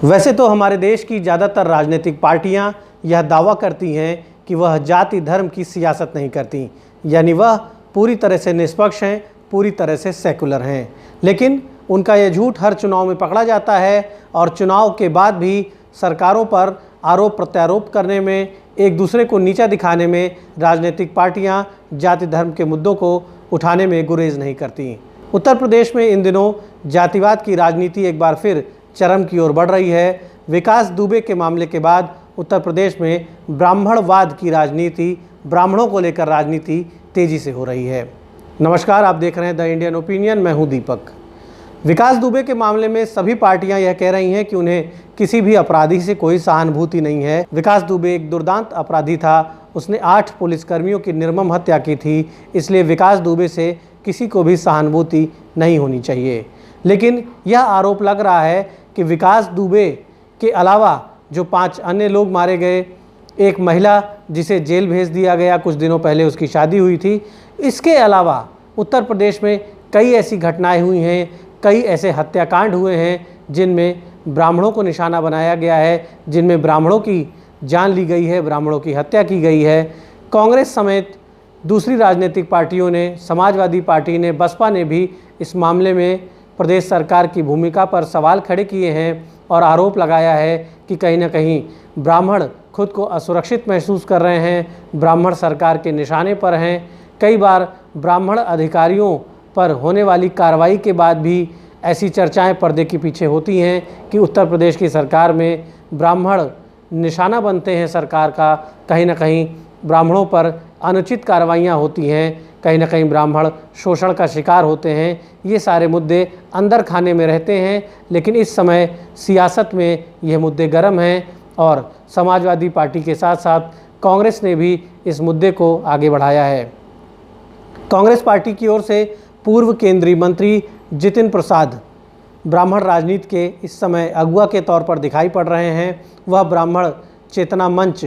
वैसे तो हमारे देश की ज़्यादातर राजनीतिक पार्टियां यह दावा करती हैं कि वह जाति धर्म की सियासत नहीं करती, यानी वह पूरी तरह से निष्पक्ष हैं, पूरी तरह से सेकुलर हैं। लेकिन उनका यह झूठ हर चुनाव में पकड़ा जाता है और चुनाव के बाद भी सरकारों पर आरोप प्रत्यारोप करने में, एक दूसरे को नीचा दिखाने में राजनीतिक पार्टियां जाति धर्म के मुद्दों को उठाने में गुरेज नहीं करती। उत्तर प्रदेश में इन दिनों जातिवाद की राजनीति एक बार फिर चरम की ओर बढ़ रही है। विकास दुबे के मामले के बाद उत्तर प्रदेश में ब्राह्मणवाद की राजनीति, ब्राह्मणों को लेकर राजनीति तेजी से हो रही है। नमस्कार, आप देख रहे हैं द इंडियन ओपिनियन, मैं हूं दीपक। विकास दुबे के मामले में सभी पार्टियां यह कह रही हैं कि उन्हें किसी भी अपराधी से कोई सहानुभूति नहीं है। विकास दुबे एक दुर्दांत अपराधी था, उसने 8 पुलिसकर्मियों की निर्मम हत्या की थी, इसलिए विकास दुबे से किसी को भी सहानुभूति नहीं होनी चाहिए। लेकिन यह आरोप लग रहा है कि विकास दुबे के अलावा जो 5 अन्य लोग मारे गए, एक महिला जिसे जेल भेज दिया गया, कुछ दिनों पहले उसकी शादी हुई थी, इसके अलावा उत्तर प्रदेश में कई ऐसी घटनाएं हुई हैं, कई ऐसे हत्याकांड हुए हैं जिनमें ब्राह्मणों को निशाना बनाया गया है, जिनमें ब्राह्मणों की जान ली गई है, ब्राह्मणों की हत्या की गई है। कांग्रेस समेत दूसरी राजनीतिक पार्टियों ने, समाजवादी पार्टी ने, बसपा ने भी इस मामले में प्रदेश सरकार की भूमिका पर सवाल खड़े किए हैं और आरोप लगाया है कि कहीं ना कहीं ब्राह्मण खुद को असुरक्षित महसूस कर रहे हैं, ब्राह्मण सरकार के निशाने पर हैं। कई बार ब्राह्मण अधिकारियों पर होने वाली कार्रवाई के बाद भी ऐसी चर्चाएं पर्दे के पीछे होती हैं कि उत्तर प्रदेश की सरकार में ब्राह्मण निशाना बनते हैं सरकार का, कहीं ना कहीं ब्राह्मणों पर अनुचित कार्रवाइयाँ होती हैं, कहीं ना कहीं ब्राह्मण शोषण का शिकार होते हैं। ये सारे मुद्दे अंदर खाने में रहते हैं, लेकिन इस समय सियासत में ये मुद्दे गर्म हैं और समाजवादी पार्टी के साथ साथ कांग्रेस ने भी इस मुद्दे को आगे बढ़ाया है। कांग्रेस पार्टी की ओर से पूर्व केंद्रीय मंत्री जितिन प्रसाद ब्राह्मण राजनीति के इस समय अगुवा के तौर पर दिखाई पड़ रहे हैं। वह ब्राह्मण चेतना मंच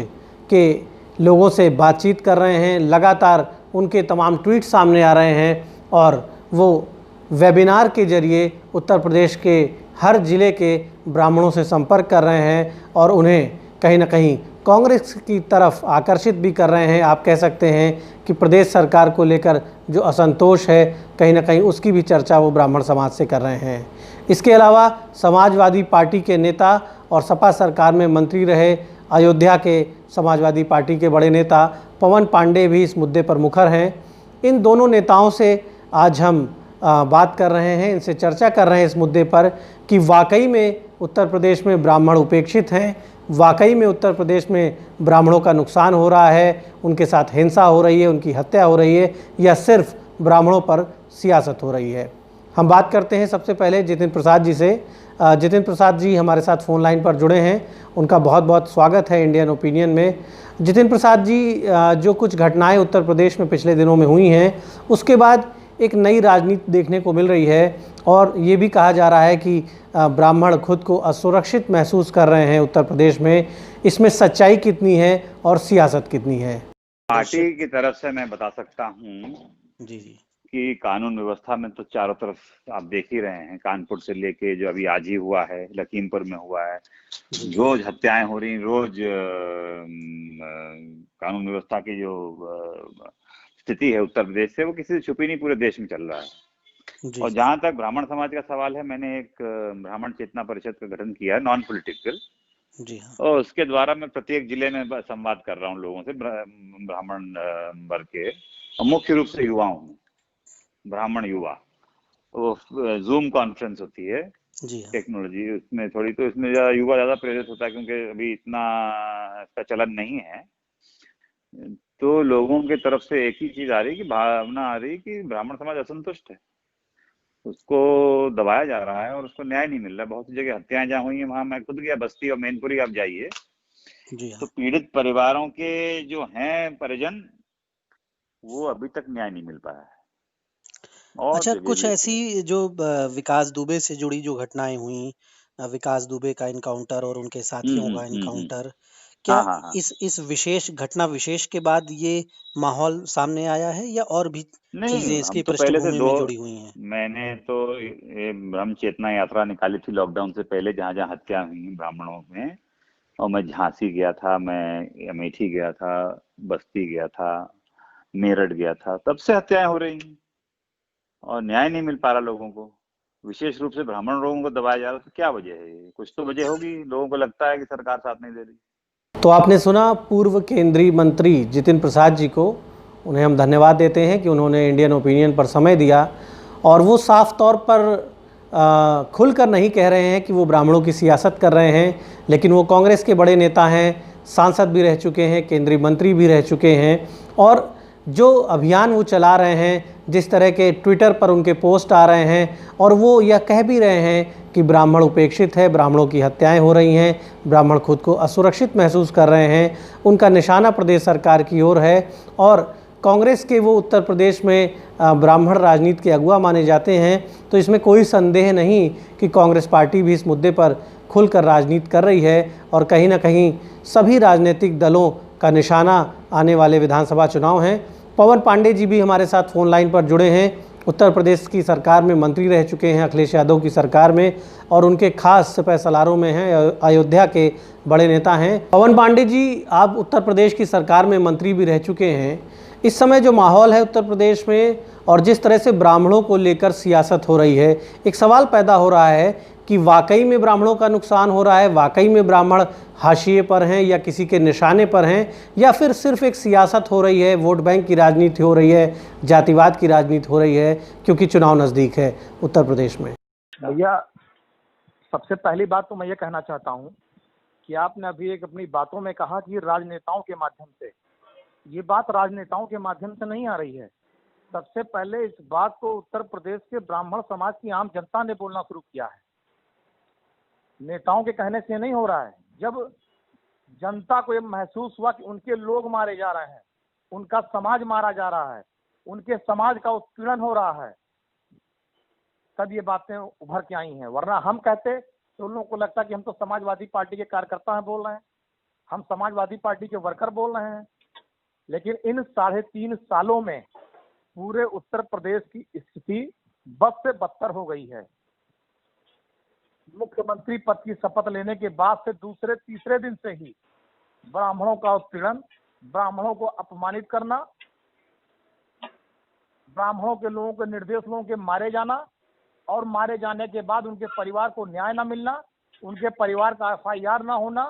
के लोगों से बातचीत कर रहे हैं, लगातार उनके तमाम ट्वीट सामने आ रहे हैं और वो वेबिनार के जरिए उत्तर प्रदेश के हर ज़िले के ब्राह्मणों से संपर्क कर रहे हैं और उन्हें कहीं ना कहीं कांग्रेस की तरफ आकर्षित भी कर रहे हैं। आप कह सकते हैं कि प्रदेश सरकार को लेकर जो असंतोष है, कहीं ना कहीं उसकी भी चर्चा वो ब्राह्मण समाज से कर रहे हैं। इसके अलावा समाजवादी पार्टी के नेता और सपा सरकार में मंत्री रहे अयोध्या के समाजवादी पार्टी के बड़े नेता पवन पांडे भी इस मुद्दे पर मुखर हैं। इन दोनों नेताओं से आज हम बात कर रहे हैं, इनसे चर्चा कर रहे हैं इस मुद्दे पर कि वाकई में उत्तर प्रदेश में ब्राह्मण उपेक्षित हैं, वाकई में उत्तर प्रदेश में ब्राह्मणों का नुकसान हो रहा है, उनके साथ हिंसा हो रही है, उनकी हत्या हो रही है, या सिर्फ ब्राह्मणों पर सियासत हो रही है। हम बात करते हैं सबसे पहले जितिन प्रसाद जी से। जितिन प्रसाद जी हमारे साथ फ़ोन लाइन पर जुड़े हैं, उनका बहुत बहुत स्वागत है इंडियन ओपिनियन में। जितिन प्रसाद जी, जो कुछ घटनाएं उत्तर प्रदेश में पिछले दिनों में हुई हैं, उसके बाद एक नई राजनीति देखने को मिल रही है और ये भी कहा जा रहा है कि ब्राह्मण खुद को असुरक्षित महसूस कर रहे हैं उत्तर प्रदेश में। इसमें सच्चाई कितनी है और सियासत कितनी है? पार्टी की तरफ से मैं बता सकता हूँ जी जी कि कानून व्यवस्था में तो चारों तरफ आप देख ही रहे हैं, कानपुर से लेके जो अभी आज ही हुआ है, लखीमपुर में हुआ है, रोज हत्याएं हो रही, रोज कानून व्यवस्था की जो स्थिति है उत्तर प्रदेश से, वो किसी से छुपी नहीं, पूरे देश में चल रहा है। और जहां तक ब्राह्मण समाज का सवाल है, मैंने एक ब्राह्मण चेतना परिषद का गठन किया है, नॉन पॉलिटिकल जी हाँ। और उसके द्वारा मैं प्रत्येक जिले में संवाद कर रहा हूँ लोगों से, ब्राह्मण वर्ग के, और मुख्य रूप से युवाओं में, ब्राह्मण युवा। वो जूम कॉन्फ्रेंस होती है जी हाँ। टेक्नोलॉजी, उसमें थोड़ी, तो इसमें युवा ज्यादा प्रेरित होता है क्योंकि अभी इतना इसका चलन नहीं है। तो लोगों की तरफ से एक ही चीज आ रही, की भावना आ रही कि ब्राह्मण समाज असंतुष्ट है, उसको दबाया जा रहा है और उसको न्याय नहीं मिल रहा। बहुत सी जगह हत्याएं जहाँ हुई हैं, वहां मैं खुद गया, बस्ती और मैनपुरी आप जाइए, जी हाँ। तो पीड़ित परिवारों के जो हैं परिजन, वो अभी तक न्याय नहीं मिल पाया है। और अच्छा, कुछ ऐसी जो विकास दुबे से जुड़ी जो घटनाएं हुई, विकास दुबे का इनकाउंटर और उनके साथियों का इनकाउंटर, क्या हाँ हाँ हाँ। इस विशेष घटना विशेष के बाद ये माहौल सामने आया है या और भी नहीं, चीजें हम इसकी तो पहले से पृष्ठभूमि दो, में जुड़ी हुई हैं? मैंने तो ये ब्रह्म चेतना यात्रा निकाली थी लॉकडाउन से पहले, जहाँ जहाँ हत्या हुई ब्राह्मणों में। और मैं झांसी गया था, मैं अमेठी गया था, बस्ती गया था, मेरठ गया था, तब से हत्याएं हो रही हैं और न्याय नहीं मिल पा रहा लोगों को। विशेष रूप से ब्राह्मण लोगों को दबाया जा रहा है, तो क्या वजह है? कुछ तो वजह होगी, लोगों को लगता है कि सरकार साथ नहीं दे रही। तो आपने सुना पूर्व केंद्रीय मंत्री जितिन प्रसाद जी को। उन्हें हम धन्यवाद देते हैं कि उन्होंने इंडियन ओपिनियन पर समय दिया और वो साफ तौर पर खुलकर नहीं कह रहे हैं कि वो ब्राह्मणों की सियासत कर रहे हैं, लेकिन वो कांग्रेस के बड़े नेता हैं, सांसद भी रह चुके हैं, केंद्रीय मंत्री भी रह चुके हैं। और जो अभियान वो चला रहे हैं, जिस तरह के ट्विटर पर उनके पोस्ट आ रहे हैं, और वो यह कह भी रहे हैं कि ब्राह्मण उपेक्षित है, ब्राह्मणों की हत्याएं हो रही हैं, ब्राह्मण खुद को असुरक्षित महसूस कर रहे हैं, उनका निशाना प्रदेश सरकार की ओर है। और कांग्रेस के वो उत्तर प्रदेश में ब्राह्मण राजनीति के अगुवा माने जाते हैं। तो इसमें कोई संदेह नहीं कि कांग्रेस पार्टी भी इस मुद्दे पर खुलकर राजनीति कर रही है और कहीं ना कहीं सभी राजनीतिक दलों का निशाना आने वाले विधानसभा चुनाव हैं। पवन पांडे जी भी हमारे साथ फ़ोन लाइन पर जुड़े हैं। उत्तर प्रदेश की सरकार में मंत्री रह चुके हैं, अखिलेश यादव की सरकार में, और उनके खास सिपह सलारों में हैं, अयोध्या के बड़े नेता हैं। पवन पांडे जी, आप उत्तर प्रदेश की सरकार में मंत्री भी रह चुके हैं। इस समय जो माहौल है उत्तर प्रदेश में और जिस तरह से ब्राह्मणों को लेकर सियासत हो रही है, एक सवाल पैदा हो रहा है कि वाकई में ब्राह्मणों का नुकसान हो रहा है, वाकई में ब्राह्मण हाशिए पर हैं या किसी के निशाने पर हैं, या फिर सिर्फ एक सियासत हो रही है, वोट बैंक की राजनीति हो रही है, जातिवाद की राजनीति हो रही है, क्योंकि चुनाव नज़दीक है उत्तर प्रदेश में। भैया, सबसे पहली बात तो मैं ये कहना चाहता हूँ कि आपने अभी एक अपनी बातों में कहा कि राजनेताओं के माध्यम से, ये बात राजनेताओं के माध्यम से नहीं आ रही है। सबसे पहले इस बात को उत्तर प्रदेश के ब्राह्मण समाज की आम जनता ने बोलना शुरू किया है। नेताओं के कहने से नहीं हो रहा है। जब जनता को ये महसूस हुआ कि उनके लोग मारे जा रहे हैं, उनका समाज मारा जा रहा है, उनके समाज का उत्पीड़न हो रहा है, तब ये बातें उभर के आई हैं। वरना हम कहते तो उन लोगों को लगता कि हम तो समाजवादी पार्टी के कार्यकर्ता हैं बोल रहे हैं, हम समाजवादी पार्टी के वर्कर बोल रहे हैं। लेकिन इन 3.5 सालों में पूरे उत्तर प्रदेश की स्थिति बद से बदतर हो गई है। मुख्यमंत्री पद की शपथ लेने के बाद से दूसरे तीसरे दिन से ही ब्राह्मणों का उत्पीड़न, ब्राह्मणों को अपमानित करना, ब्राह्मणों के लोगों के निर्दोष लोगों के मारे जाना, और मारे जाने के बाद उनके परिवार को न्याय न मिलना, उनके परिवार का FIR न होना।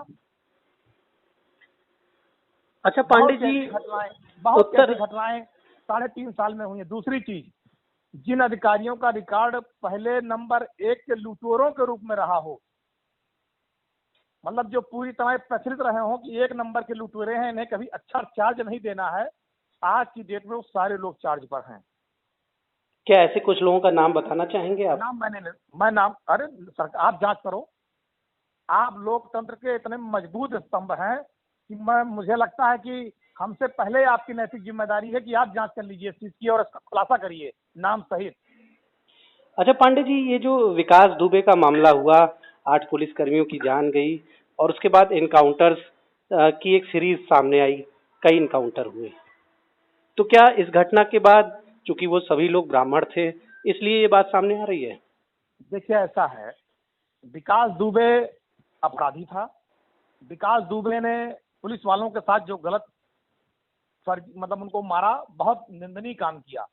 अच्छा पांडे जी, बहुत सारी घटनाएं 3.5 साल में हुई है। दूसरी चीज, जिन अधिकारियों का रिकॉर्ड पहले नंबर 1 के लुटेरों के रूप में रहा हो, मतलब जो पूरी तरह प्रचलित रहे हो कि 1 नंबर के लुटेरे हैं, इन्हें कभी अच्छा चार्ज नहीं देना है, आज की डेट में वो सारे लोग चार्ज पर हैं। क्या ऐसे कुछ लोगों का नाम बताना चाहेंगे आप? नाम अरे सरकार, आप जांच करो। आप लोकतंत्र के इतने मजबूत स्तंभ हैं कि मुझे लगता है कि हमसे पहले आपकी नैतिक जिम्मेदारी है कि आप जांच कर लीजिए इस चीज की और इसका खुलासा करिए नाम सहित। अच्छा पांडे जी, ये जो विकास दुबे का मामला हुआ, 8 पुलिसकर्मियों की जान गई और उसके बाद एनकाउंटर्स की एक सीरीज सामने आई, कई इनकाउंटर हुए, तो क्या इस घटना के बाद, चूंकि वो सभी लोग ब्राह्मण थे, इसलिए ये बात सामने आ रही है? देखिए, ऐसा है, विकास दुबे अपराधी था। विकास दुबे ने पुलिस वालों के साथ जो गलत मतलब उनको मारा, बहुत निंदनीय काम किया।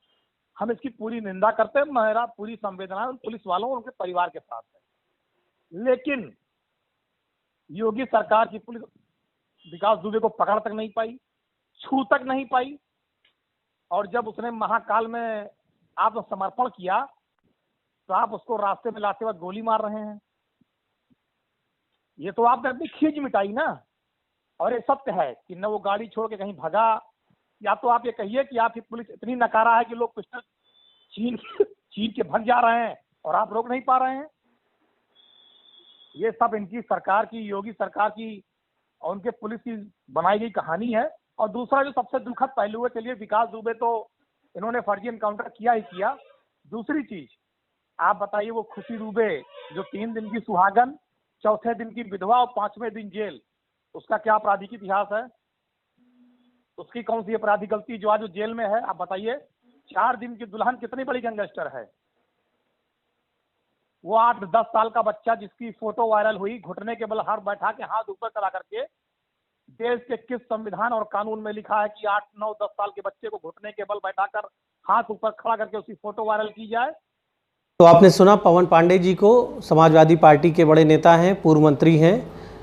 हम इसकी पूरी निंदा करते हैं। मेरा पूरी संवेदना उन पुलिस वालों और उनके परिवार के साथ है। लेकिन योगी सरकार की पुलिस विकास दुबे को पकड़ तक नहीं पाई, छू तक नहीं पाई, और जब उसने महाकाल में आत्मसमर्पण किया तो आप उसको रास्ते में लाते वक्त गोली मार रहे हैं। ये तो आपने अपनी खींच मिटाई ना। और ये सत्य है कि न वो गाड़ी छोड़ के कहीं भगा, या तो आप ये कहिए कि आपकी पुलिस इतनी नकारा है कि लोग पिस्टल छीन के भग जा रहे हैं और आप रोक नहीं पा रहे हैं। ये सब इनकी सरकार की, योगी सरकार की और उनके पुलिस की बनाई गई कहानी है। और दूसरा जो सबसे दुखद पहलू है, चलिए विकास दुबे तो इन्होंने फर्जी एनकाउंटर किया ही किया, दूसरी चीज आप बताइए, वो खुशी दुबे जो 3 दिन की सुहागन, चौथे दिन की विधवा और 5वें दिन जेल, उसका क्या आपराधिक इतिहास है, उसकी कौन सी अपराधी गलती जो आज वो जेल में है, आप बताइए। 4 दिन की दुल्हन कितनी बड़ी गैंगस्टर है। वो 8-10 साल का बच्चा जिसकी फोटो वायरल हुई, घुटने के बल हाथ बैठा के हाथ ऊपर करा करके, देश के किस संविधान और कानून में लिखा है कि 8, 9, 10 साल के बच्चे को घुटने के बल बैठाकर हाथ ऊपर खड़ा करके उसकी फोटो वायरल की जाए। तो आपने सुना पवन पांडे जी को, समाजवादी पार्टी के बड़े नेता हैं, पूर्व मंत्री हैं।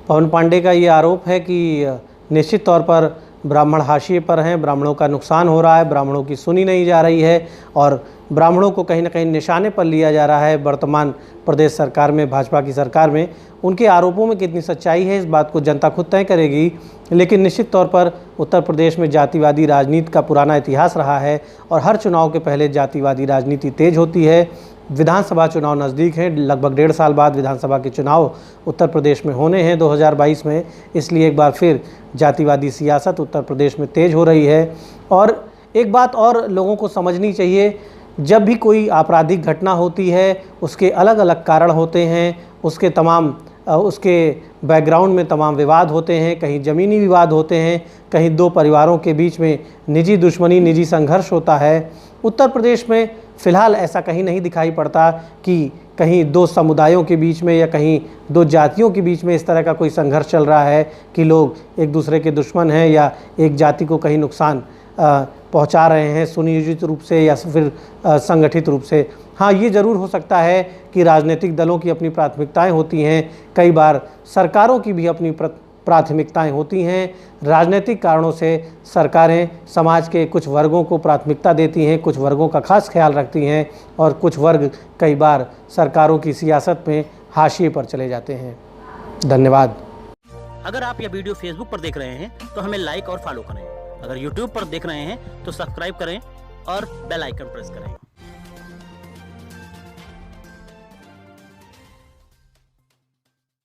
पवन पांडे का ये आरोप है कि निश्चित तौर पर ब्राह्मण हाशिए पर हैं, ब्राह्मणों का नुकसान हो रहा है, ब्राह्मणों की सुनी नहीं जा रही है और ब्राह्मणों को कहीं ना कहीं निशाने पर लिया जा रहा है वर्तमान प्रदेश सरकार में, भाजपा की सरकार में। उनके आरोपों में कितनी सच्चाई है इस बात को जनता खुद तय करेगी, लेकिन निश्चित तौर पर उत्तर प्रदेश में जातिवादी राजनीति का पुराना इतिहास रहा है और हर चुनाव के पहले जातिवादी राजनीति तेज होती है। विधानसभा चुनाव नज़दीक हैं, लगभग 1.5 साल बाद विधानसभा के चुनाव उत्तर प्रदेश में होने हैं 2022 में, इसलिए एक बार फिर जातिवादी सियासत उत्तर प्रदेश में तेज हो रही है। और एक बात और लोगों को समझनी चाहिए, जब भी कोई आपराधिक घटना होती है उसके अलग अलग कारण होते हैं, उसके बैकग्राउंड में तमाम विवाद होते हैं, कहीं ज़मीनी विवाद होते हैं, कहीं 2 परिवारों के बीच में निजी दुश्मनी, निजी संघर्ष होता है। उत्तर प्रदेश में फ़िलहाल ऐसा कहीं नहीं दिखाई पड़ता कि कहीं 2 समुदायों के बीच में या कहीं 2 जातियों के बीच में इस तरह का कोई संघर्ष चल रहा है कि लोग एक दूसरे के दुश्मन हैं या एक जाति को कहीं नुकसान पहुंचा रहे हैं सुनियोजित रूप से या फिर संगठित रूप से। हाँ, ये ज़रूर हो सकता है कि राजनीतिक दलों की अपनी प्राथमिकताएं होती हैं, कई बार सरकारों की भी अपनी प्राथमिकताएं होती हैं। राजनीतिक कारणों से सरकारें समाज के कुछ वर्गों को प्राथमिकता देती हैं, कुछ वर्गों का खास ख्याल रखती हैं और कुछ वर्ग कई बार सरकारों की सियासत में हाशिए पर चले जाते हैं। धन्यवाद। अगर आप यह वीडियो फेसबुक पर देख रहे हैं तो हमें लाइक और फॉलो करें। अगर यूट्यूब पर देख रहे हैं तो सब्सक्राइब करें और बेल आइकन प्रेस करें।